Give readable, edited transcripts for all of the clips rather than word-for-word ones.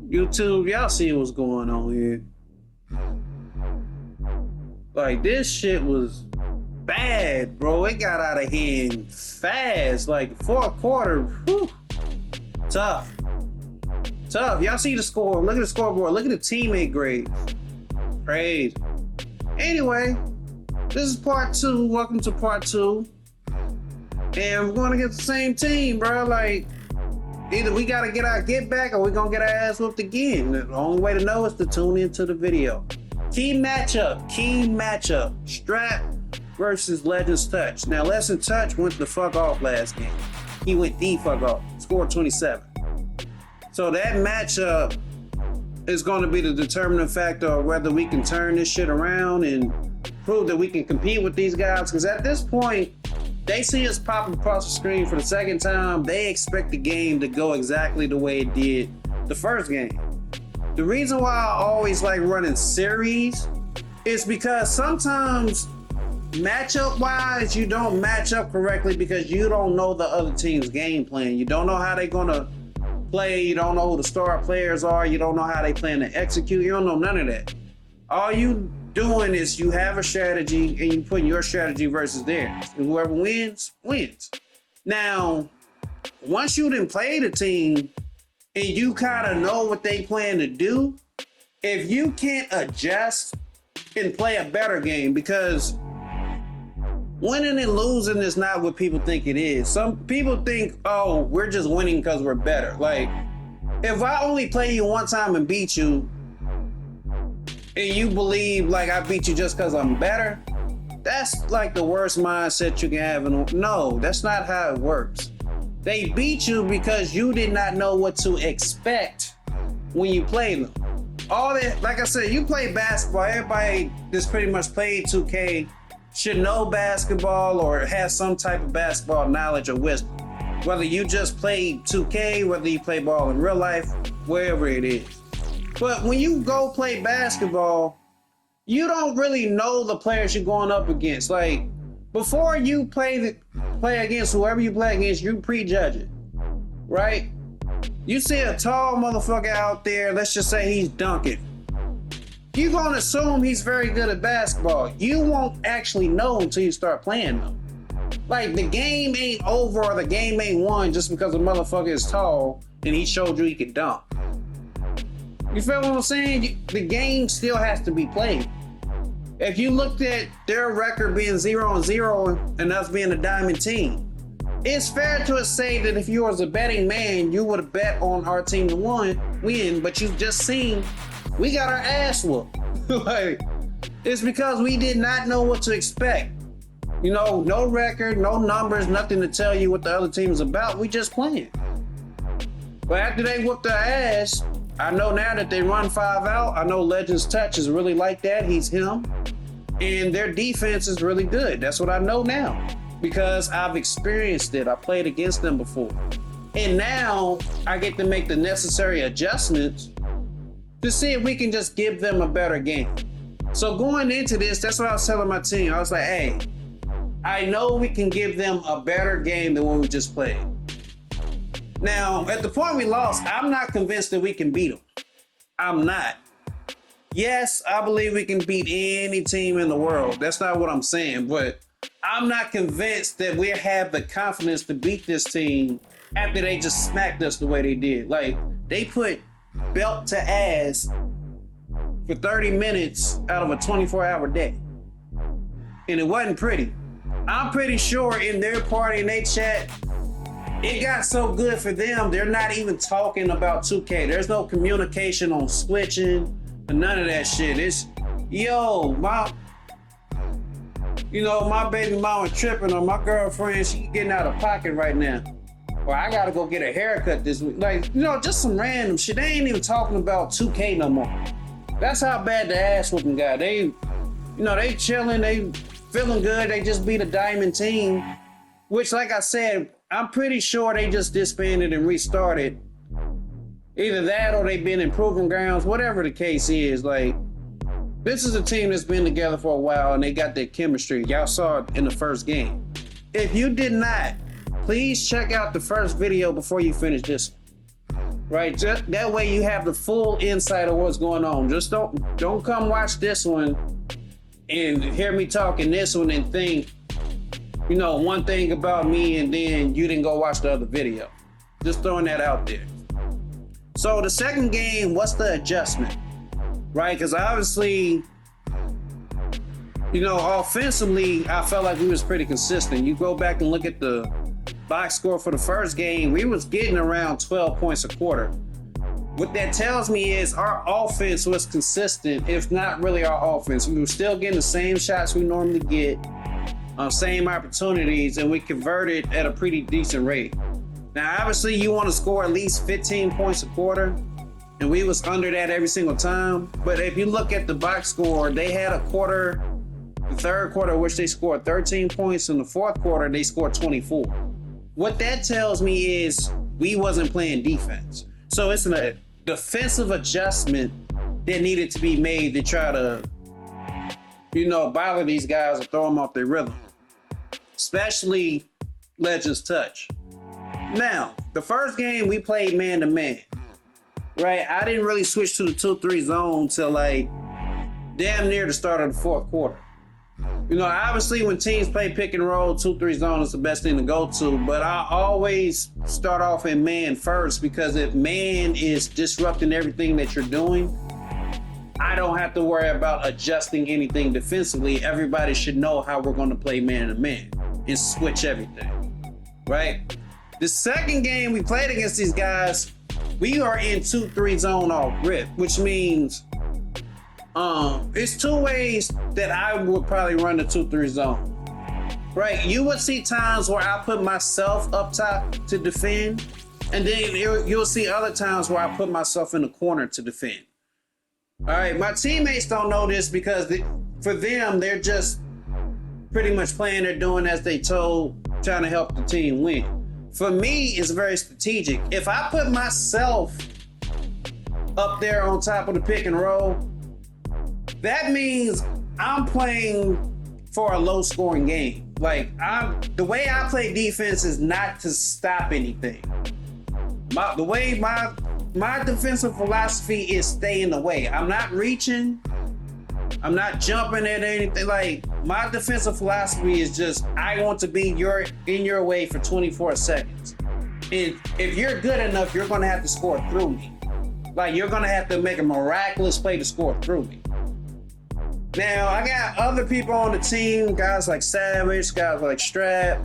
YouTube, y'all see what's going on here. Like, this shit was bad, bro. It got out of hand fast. Like, fourth quarter, whew, tough. Y'all see the score. Look at the scoreboard. Look at the teammate grades. Crazy. Anyway, this is part 2. Welcome to part 2. And we're going to get the same team, bro. Like, either we got to get our get back or we're going to get our ass whooped again. The only way to know is to tune into the video. Key matchup. Strap versus Legends Touch. Now, Legends Touch went the fuck off last game. He went the fuck off. Scored 27. So that matchup is going to be the determining factor of whether we can turn this shit around and prove that we can compete with these guys. Because at this point, they see us popping across the screen for the second time. They expect the game to go exactly the way it did the first game. The reason why I always like running series is because sometimes matchup-wise, you don't match up correctly because you don't know the other team's game plan. You don't know how they're going to play. You don't know who the star players are. You don't know how they plan to execute. You don't know none of that. All you doing is you have a strategy and you put your strategy versus theirs. And whoever wins, wins. Now, once you done play the team and you kind of know what they plan to do, if you can't adjust and play a better game, because winning and losing is not what people think it is. Some people think, oh, we're just winning because we're better. Like, if I only play you one time and beat you, and you believe like I beat you just because I'm better, that's like the worst mindset you can have. No, that's not how it works. They beat you because you did not know what to expect when you played them. All that, like I said, you play basketball. Everybody that's pretty much played 2K should know basketball or has some type of basketball knowledge or wisdom. Whether you just play 2K, whether you play ball in real life, wherever it is. But when you go play basketball, you don't really know the players you're going up against. Like, before you play against whoever you play against, you prejudge it, right? You see a tall motherfucker out there, let's just say he's dunking. You're going to assume he's very good at basketball. You won't actually know until you start playing them. Like, the game ain't over or the game ain't won just because a motherfucker is tall and he showed you he could dunk. You feel what I'm saying? The game still has to be played. If you looked at their record being 0-0 and us being a diamond team, it's fair to say that if you was a betting man, you would have bet on our team to win, but you've just seen we got our ass whooped. Like, it's because we did not know what to expect. You know, no record, no numbers, nothing to tell you what the other team is about. We just playing. But after they whooped our ass, I know now that they run 5 out. I know Legends Touch is really like that. He's him. And their defense is really good. That's what I know now because I've experienced it. I played against them before. And now I get to make the necessary adjustments to see if we can just give them a better game. So going into this, that's what I was telling my team. I was like, hey, I know we can give them a better game than what we just played. Now, at the point we lost, I'm not convinced that we can beat them. I'm not. Yes, I believe we can beat any team in the world. That's not what I'm saying, but I'm not convinced that we have the confidence to beat this team after they just smacked us the way they did. Like, they put belt to ass for 30 minutes out of a 24-hour day. And it wasn't pretty. I'm pretty sure in their party, in their chat, it got so good for them, they're not even talking about 2K. There's no communication on switching or none of that shit. It's, yo, my baby mama tripping or my girlfriend, she getting out of pocket right now. Or I gotta go get a haircut this week. Like, just some random shit. They ain't even talking about 2K no more. That's how bad the ass whooping got. They chilling, they feeling good. They just beat a diamond team, which, like I said, I'm pretty sure they just disbanded and restarted. Either that or they've been in proving grounds, whatever the case is. Like, this is a team that's been together for a while and they got their chemistry. Y'all saw it in the first game. If you did not, please check out the first video before you finish this. right? Just that way you have the full insight of what's going on. Just don't come watch this one and hear me talking this one and think, you know, one thing about me and then you didn't go watch the other video. Just throwing that out there. So the second game, what's the adjustment? Right? Because obviously, you know, offensively, I felt like we was pretty consistent. You go back and look at the box score for the first game, we was getting around 12 points a quarter. What that tells me is our offense was consistent, if not really our offense. We were still getting the same shots we normally get, same opportunities, and we converted at a pretty decent rate. Now, obviously, you want to score at least 15 points a quarter, and we was under that every single time. But if you look at the box score, they had a quarter, the third quarter, which they scored 13 points. In the fourth quarter, they scored 24. What that tells me is we wasn't playing defense. So it's a defensive adjustment that needed to be made to try to, you know, bother these guys or throw them off their rhythm, especially Legends Touch. Now, the first game we played man-to-man, right? I didn't really switch to the 2-3 zone till like damn near the start of the fourth quarter. You know, obviously when teams play pick and roll, 2-3 zone is the best thing to go to, but I always start off in man first, because if man is disrupting everything that you're doing, I don't have to worry about adjusting anything defensively. Everybody should know how we're going to play man to man and switch everything, right? The second game we played against these guys, we are in 2-3 zone off rip, which means it's two ways that I would probably run the 2-3 zone, right? You would see times where I put myself up top to defend, and then you'll see other times where I put myself in the corner to defend. All right, my teammates don't know this because for them, they're just pretty much playing, they're doing as they told, trying to help the team win. For me, it's very strategic. If I put myself up there on top of the pick and roll, that means I'm playing for a low scoring game. Like, the way I play defense is not to stop anything. The way my defensive philosophy is stay in the way. I'm not reaching. I'm not jumping at anything. Like, my defensive philosophy is just, I want to be in your way for 24 seconds. And if you're good enough, you're going to have to score through me. Like, you're going to have to make a miraculous play to score through me. Now, I got other people on the team, guys like Savage, guys like Strap,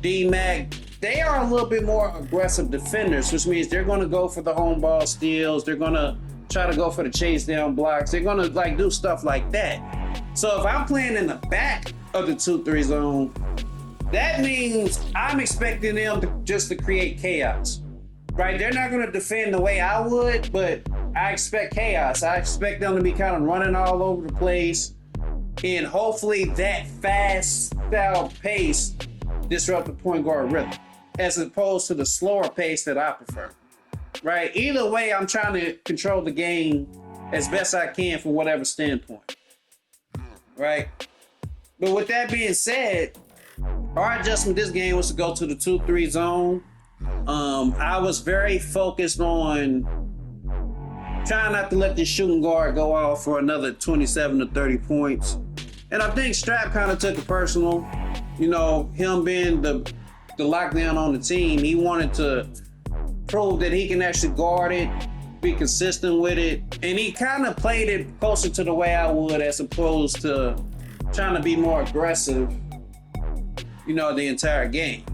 D-Mac. They are a little bit more aggressive defenders, which means they're going to go for the home ball steals. They're going to try to go for the chase down blocks. They're going to like do stuff like that. So if I'm playing in the back of the 2-3 zone, that means I'm expecting them to create chaos, right? They're not going to defend the way I would, but I expect chaos. I expect them to be kind of running all over the place, and hopefully that fast style pace disrupt the point guard rhythm, as opposed to the slower pace that I prefer, right? Either way, I'm trying to control the game as best I can from whatever standpoint, right? But with that being said, our adjustment this game was to go to the 2-3 zone. I was very focused on trying not to let the shooting guard go off for another 27 to 30 points. And I think Strap kind of took it personal. You know, him being the lockdown on the team, he wanted to prove that he can actually guard it, be consistent with it. And he kind of played it closer to the way I would, as opposed to trying to be more aggressive, you know, the entire game.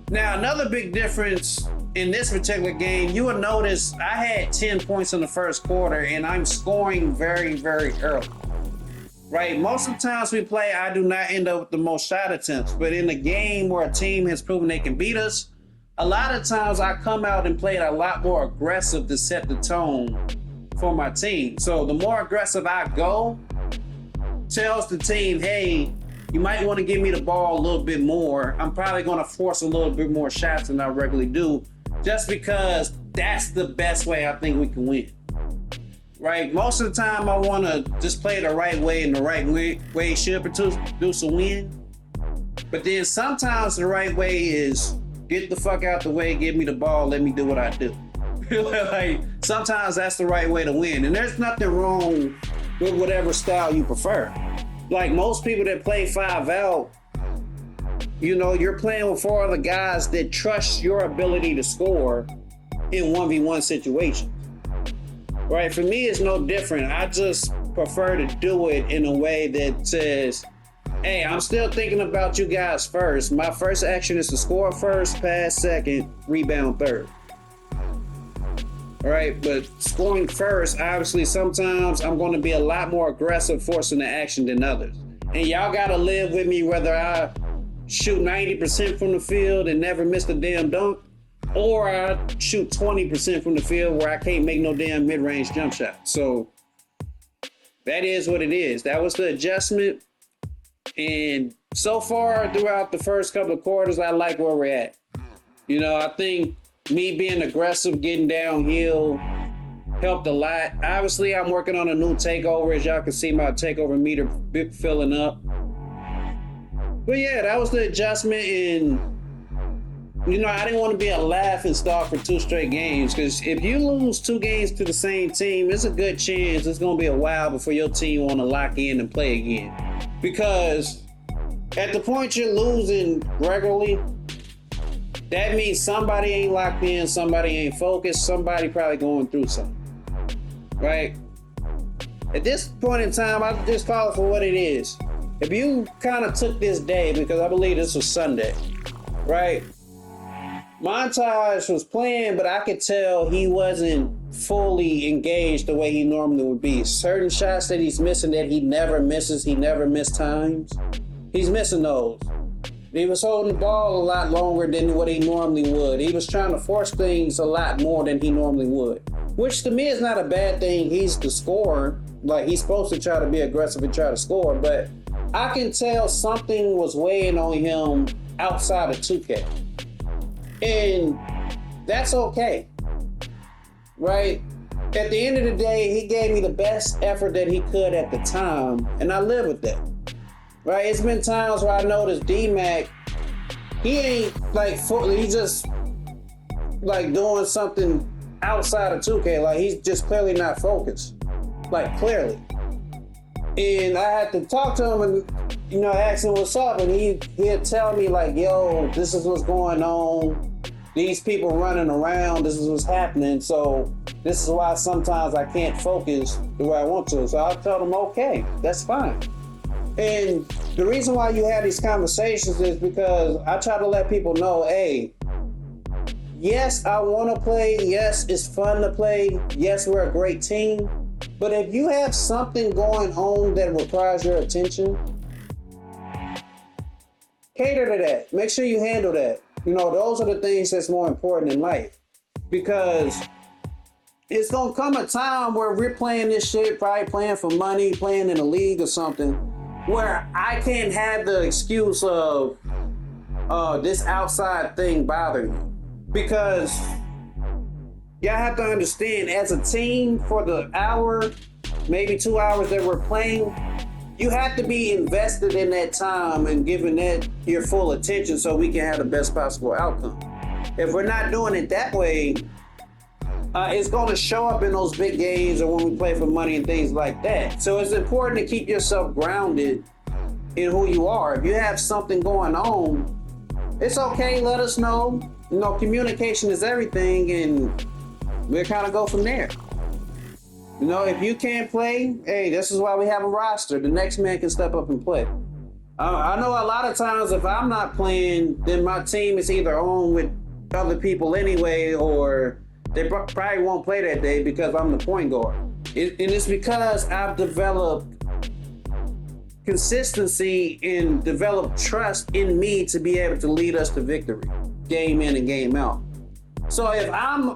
Now, another big difference in this particular game, you will notice I had 10 points in the first quarter, and I'm scoring very, very early, right? Most of the times we play, I do not end up with the most shot attempts, but in a game where a team has proven they can beat us, a lot of times I come out and play a lot more aggressive to set the tone for my team. So the more aggressive I go, tells the team, hey, you might want to give me the ball a little bit more. I'm probably going to force a little bit more shots than I regularly do, just because that's the best way I think we can win, right? Most of the time I want to just play the right way, and the right way should produce a win. But then sometimes the right way is get the fuck out the way, give me the ball, let me do what I do. Like sometimes that's the right way to win, and there's nothing wrong with whatever style you prefer. Like most people that play 5 out, you know, you're playing with 4 other guys that trust your ability to score in 1v1 situations. Right? For me, it's no different. I just prefer to do it in a way that says, hey, I'm still thinking about you guys first. My first action is to score first, pass second, rebound third. All right, but scoring first, obviously, sometimes I'm going to be a lot more aggressive forcing the action than others. And y'all got to live with me whether I shoot 90% from the field and never miss a damn dunk, or I shoot 20% from the field where I can't make no damn mid-range jump shot. So that is what it is. That was the adjustment. And so far throughout the first couple of quarters, I like where we're at. You know, I think me being aggressive, getting downhill helped a lot. Obviously, I'm working on a new takeover. As y'all can see, my takeover meter filling up. But yeah, that was the adjustment. And, you know, I didn't want to be a laughing stock for 2 straight games, because if you lose 2 games to the same team, it's a good chance it's going to be a while before your team want to lock in and play again. Because at the point you're losing regularly, that means somebody ain't locked in, somebody ain't focused, somebody probably going through something, right? At this point in time, I just call it for what it is. If you kind of took this day, because I believe this was Sunday, right? Montage was playing, but I could tell he wasn't fully engaged the way he normally would be. Certain shots that he's missing that he never misses, he never missed times, he's missing those. He was holding the ball a lot longer than what he normally would. He was trying to force things a lot more than he normally would, which to me is not a bad thing. He's the scorer. Like, he's supposed to try to be aggressive and try to score, but I can tell something was weighing on him outside of 2K. And that's okay, right? At the end of the day, he gave me the best effort that he could at the time, and I live with that, right? It's been times where I noticed D-Mac, he ain't like, he's just like doing something outside of 2K. Like, he's just clearly not focused, like clearly. And I had to talk to him and, you know, ask him what's up, and he'd tell me like, yo, this is what's going on. These people running around, this is what's happening. So this is why sometimes I can't focus the way I want to. So I told him, okay, that's fine. And the reason why you have these conversations is because I try to let people know, hey, yes, I want to play. Yes, it's fun to play. Yes, we're a great team. But if you have something going on that requires your attention, cater to that. Make sure you handle that. You know, those are the things that's more important in life, because it's going to come a time where we're playing this shit, probably playing for money, playing in a league or something, where I can't have the excuse of this outside thing bothering you. Because y'all have to understand, as a team, for the hour, maybe 2 hours that we're playing, you have to be invested in that time and giving that your full attention so we can have the best possible outcome. If we're not doing it that way, it's going to show up in those big games or when we play for money and things like that. So it's important to keep yourself grounded in who you are. If you have something going on, it's okay, let us know. You know, communication is everything, and we'll kind of go from there. You know, if you can't play, hey, this is why we have a roster. The next man can step up and play. I know a lot of times if I'm not playing, then my team is either on with other people anyway, or they probably won't play that day because I'm the point guard. And it's because I've developed consistency and developed trust in me to be able to lead us to victory, game in and game out. So if I'm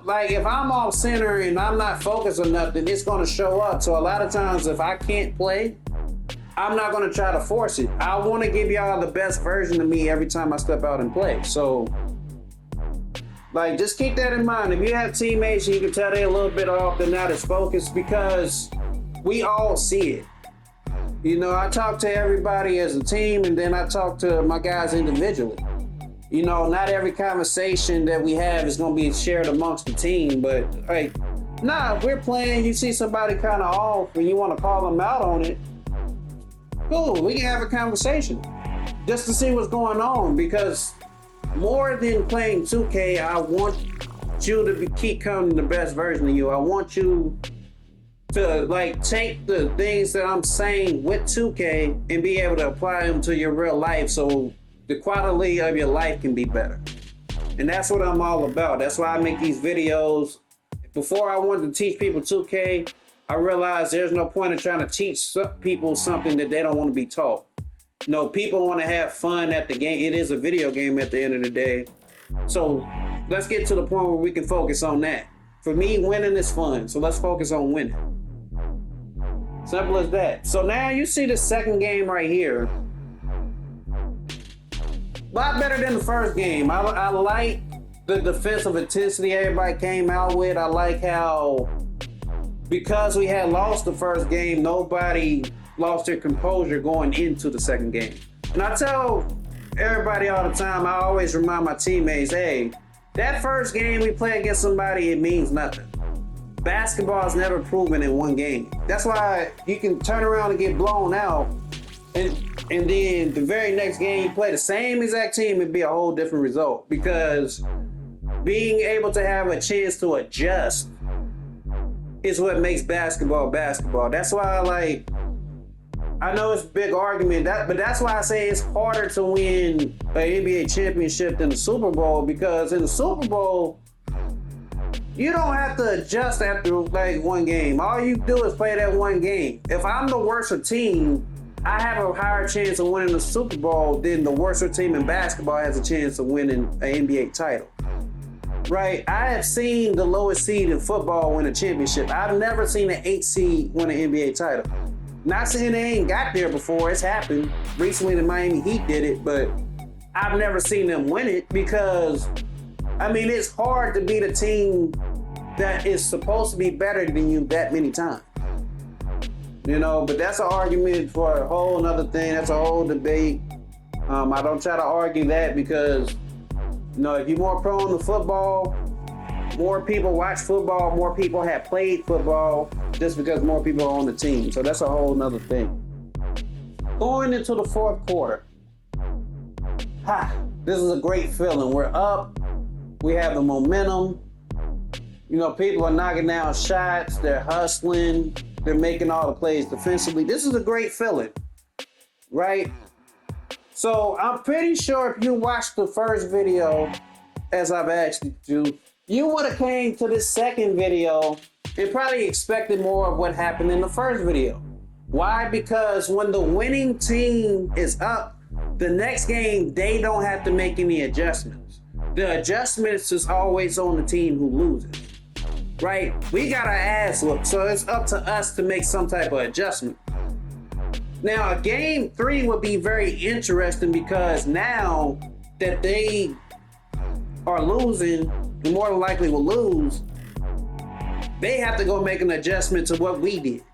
off center and I'm not focused on nothing, it's going to show up. So a lot of times if I can't play, I'm not going to try to force it. I want to give y'all the best version of me every time I step out and play. So like, just keep that in mind. If you have teammates, you can tell they're a little bit off, they're not as focused, because we all see it. You know, I talk to everybody as a team, and then I talk to my guys individually. You know, not every conversation that we have is gonna be shared amongst the team, but like, nah, if we're playing, you see somebody kind of off and you want to call them out on it, cool, we can have a conversation just to see what's going on, because more than playing 2K, I want you to keep becoming the best version of you. I want you to like take the things that I'm saying with 2K and be able to apply them to your real life so the quality of your life can be better. And that's what I'm all about. That's why I make these videos. Before I wanted to teach people 2K, I realized there's no point in trying to teach people something that they don't want to be taught. No, people want to have fun at the game. It is a video game at the end of the day. So let's get to the point where we can focus on that. For me, winning is fun. So let's focus on winning. Simple as that. So now you see the second game right here. A lot better than the first game. I like the defensive intensity everybody came out with. I like how, because we had lost the first game, nobody lost their composure going into the second game. And I tell everybody all the time, I always remind my teammates, hey, that first game we play against somebody, it means nothing. Basketball is never proven in one game. That's why you can turn around and get blown out, and then the very next game you play the same exact team and be a whole different result, because being able to have a chance to adjust is what makes basketball basketball. That's why I know it's a big argument, but that's why I say it's harder to win an NBA championship than the Super Bowl, because in the Super Bowl, you don't have to adjust after like one game. All you do is play that one game. If I'm the worst team, I have a higher chance of winning the Super Bowl than the worst team in basketball has a chance of winning an NBA title. Right? I have seen the lowest seed in football win a championship. I've never seen an 8 seed win an NBA title. Not saying they ain't got there before. It's happened. Recently the Miami Heat did it, but I've never seen them win it, because I mean, it's hard to beat a team that is supposed to be better than you that many times. You know, but that's an argument for a whole nother thing. That's a whole debate. I don't try to argue that, because, you know, if you're more prone to football, more people watch football, more people have played football, just because more people are on the team. So that's a whole nother thing. Going into the fourth quarter. This is a great feeling. We're up. We have the momentum. You know, people are knocking down shots. They're hustling. They're making all the plays defensively. This is a great feeling, right? So I'm pretty sure if you watched the first video, as I've asked you to, you would have came to this second video and probably expected more of what happened in the first video. Why? Because when the winning team is up, the next game, they don't have to make any adjustments. The adjustments is always on the team who loses, right? We got our ass whooped, so it's up to us to make some type of adjustment. Now, game 3 would be very interesting, because now that they are losing, and more than likely will lose, they have to go make an adjustment to what we did,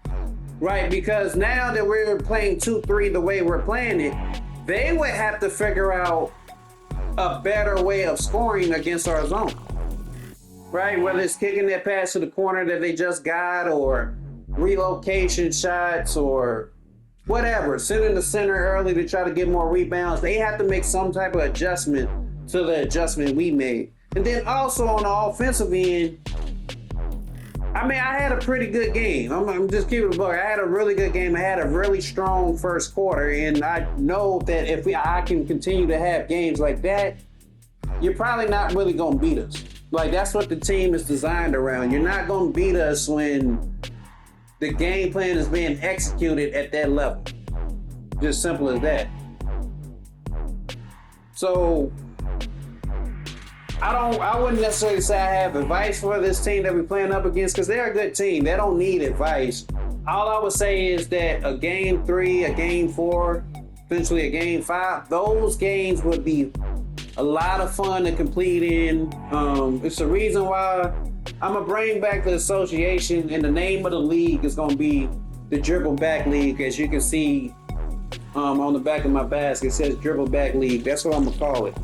right? Because now that we're playing 2-3 the way we're playing it, they would have to figure out a better way of scoring against our zone, right? Whether it's kicking that pass to the corner that they just got, or relocation shots, or whatever, sending the center early to try to get more rebounds. They have to make some type of adjustment to the adjustment we made. And then also on the offensive end, I mean, I had a pretty good game. I'm just keeping it a buck. I had a really good game. I had a really strong first quarter, and I know that if I can continue to have games like that, you're probably not really going to beat us. Like, that's what the team is designed around. You're not going to beat us when the game plan is being executed at that level. Just simple as that. So I wouldn't necessarily say I have advice for this team that we're playing up against, because they're a good team. They don't need advice. All I would say is that a game 3, a game 4, eventually a game 5, those games would be a lot of fun to complete in. It's the reason why I'm going to bring back the association, and the name of the league is going to be the Dribble Back League. As you can see on the back of my basket, it says Dribble Back League. That's what I'm going to call it.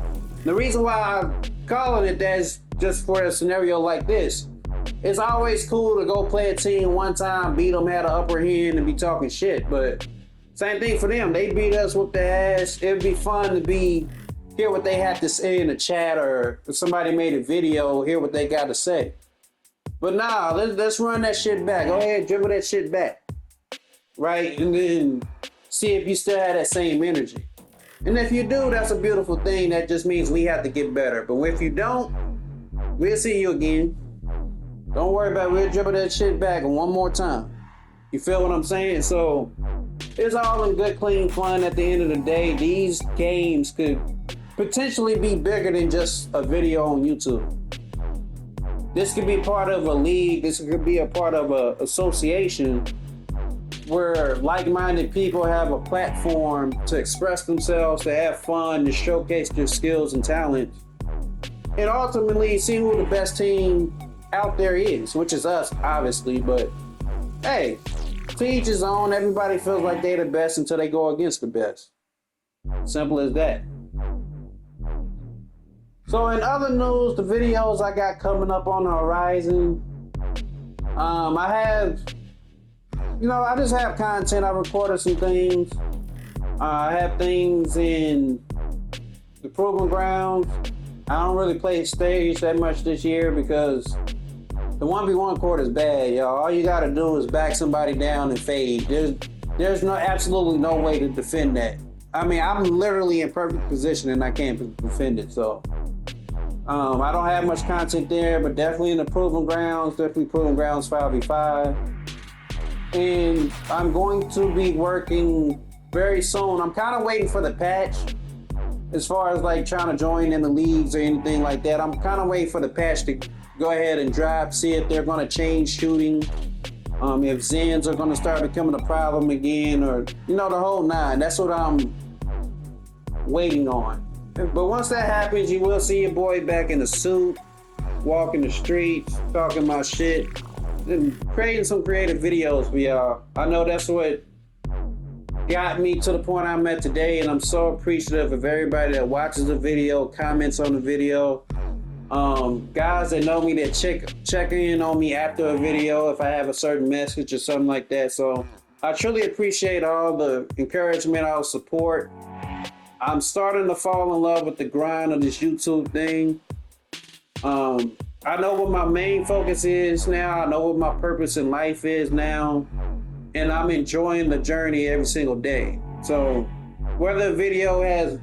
The reason why I'm calling it that is just for a scenario like this. It's always cool to go play a team one time, beat them, had an upper hand, and be talking shit. But same thing for them. They beat us with their ass. It'd be fun to hear what they had to say in the chat, or if somebody made a video, hear what they got to say. But nah, let's run that shit back. Go ahead, dribble that shit back. Right? And then see if you still have that same energy. And if you do, that's a beautiful thing. That just means we have to get better. But if you don't, we'll see you again. Don't worry about it. We'll dribble that shit back one more time. You feel what I'm saying? So it's all in good, clean fun. At the end of the day, these games could potentially be bigger than just a video on YouTube. This could be part of a league. This could be a part of an association where like-minded people have a platform to express themselves, to have fun, to showcase their skills and talents, and ultimately see who the best team out there is, which is us, obviously. But hey, to each his own. Everybody feels like they're the best until they go against the best. Simple as that. So in other news, the videos I got coming up on the horizon, I just have content. I recorded some things. I have things in the Proving Grounds. I don't really play stage that much this year because the 1v1 court is bad, y'all. All you gotta do is back somebody down and fade. There's absolutely no way to defend that. I mean, I'm literally in perfect position and I can't defend it, so. I don't have much content there, but definitely in the Proving Grounds, definitely Proving Grounds 5v5. And I'm going to be working very soon. I'm kind of waiting for the patch as far as like trying to join in the leagues or anything like that. I'm kind of waiting for the patch to go ahead and drop, see if they're going to change shooting, if Zens are going to start becoming a problem again, or, the whole nine. That's what I'm waiting on. But once that happens, you will see your boy back in the suit, walking the streets, talking my shit, and creating some creative videos for y'all. I know that's what got me to the point I'm at today, and I'm so appreciative of everybody that watches the video, comments on the video. Guys that know me that check in on me after a video if I have a certain message or something like that. So I truly appreciate all the encouragement, all the support. I'm starting to fall in love with the grind of this YouTube thing. I know what my main focus is now. I know what my purpose in life is now. And I'm enjoying the journey every single day. So whether a video has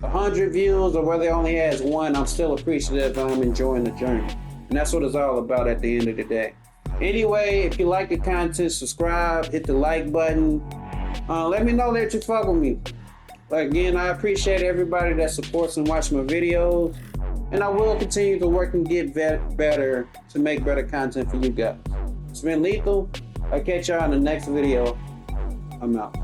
100 views or whether it only has one, I'm still appreciative and I'm enjoying the journey. And that's what it's all about at the end of the day. Anyway, if you like the content, subscribe, hit the like button. Let me know that you fuck with me. Again, I appreciate everybody that supports and watches my videos. And I will continue to work and get better to make better content for you guys. It's been Lethal. I'll catch y'all in the next video. I'm out.